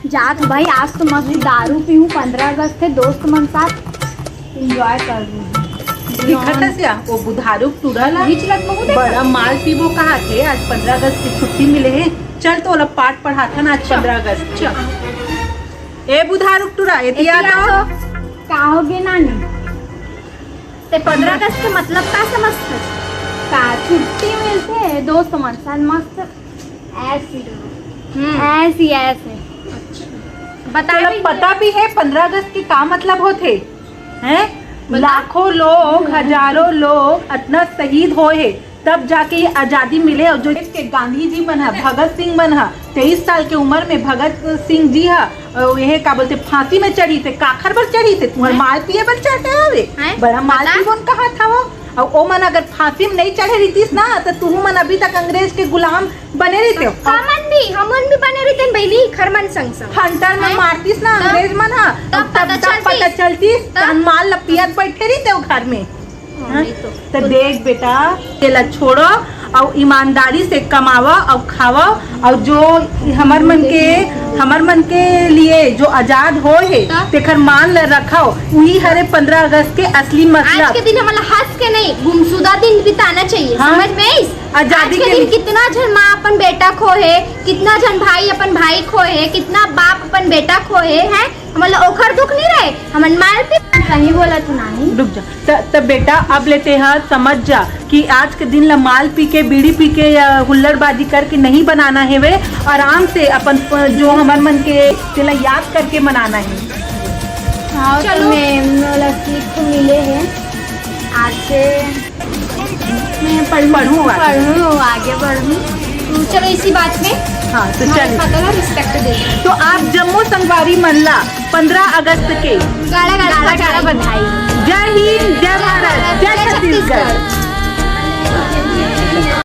जात भाई आज तो मस्त दारू पीऊँ, 15 अगस्त है, दोस्त मन साथ एंजॉय कर रही हूँ। वो बुधारू टूरला बड़ा माल पीबो कहा थे। आज 15 अगस्त की छुट्टी मिले है। चल तो अलग पाठ पढ़ा था ना आज 15 अगस्त। चल ए बुधारू टूरा का हो गए नानी ते 15 अगस्त के मतलब का समझते? का छुट्टी मिलते है दोस्त मन साथ मस्त ऐसी ऐसे बता पता भी है 15 अगस्त की का मतलब होते हैं? लाखों लोग, हजारों लोग इतना शहीद हुए है तब जाके ये आजादी मिले। और जो के गांधी जी बन है, भगत सिंह बन है, 23 साल की उम्र में भगत सिंह जी है यह का बोलते फांसी में चढ़ी थे, काखर पर चढ़ी थे, तुम्हारे माल पिए बन चढ़ते हवे बड़ा माल पीवन कहा था वो। और ओ मन अगर फांसी में नहीं चढ़े रहीतीस ना तो तू मन अभी तक अंग्रेज के गुलाम बने रहते हो। हमन भी बने रहते बैली खरमन संग संग हंटर में मारतीस ना अंग्रेज मन हा, तब पता चलतीस माल लपियत बैठे रहते हो घर में। तो देख बेटा तेला छोड़ो और ईमानदारी से कमावा और खावा और जो हमर मन के लिए जो आजाद हो है तेखर मान ल रखाओ वही हरे 15 अगस्त के असली मतलब। आज के दिन हमारा हंस के नहीं गुमशुदा दिन बिताना चाहिए। समझ में आजादी के दिन कितना जन माँ अपन बेटा खो है, कितना जन भाई अपन भाई खो है, कितना बाप अपन बेटा खो है हमारा ओखर दुख नहीं रहे हमन मार पे सही बोला तू नानी। रुक जा तब बेटा अब लेते हैं समझ जा कि आज के दिन ला माल पी के बीड़ी पी के या हुल्लड़बाजी करके नहीं बनाना है वे आराम से अपन जो हमार मन के तेला याद करके मनाना है। हाँ चलो सीख तो मिले हैं आज से मैं पढ़ूँ आगे बढ़ूँ। चलो इसी बात में हाँ तो चल रिस्पेक्ट दे। तो आप जम्मू संगवारी मनला 15 अगस्त के गाड़ा बधाई। जय हिंद, जय भारत, जय छत्तीसगढ़।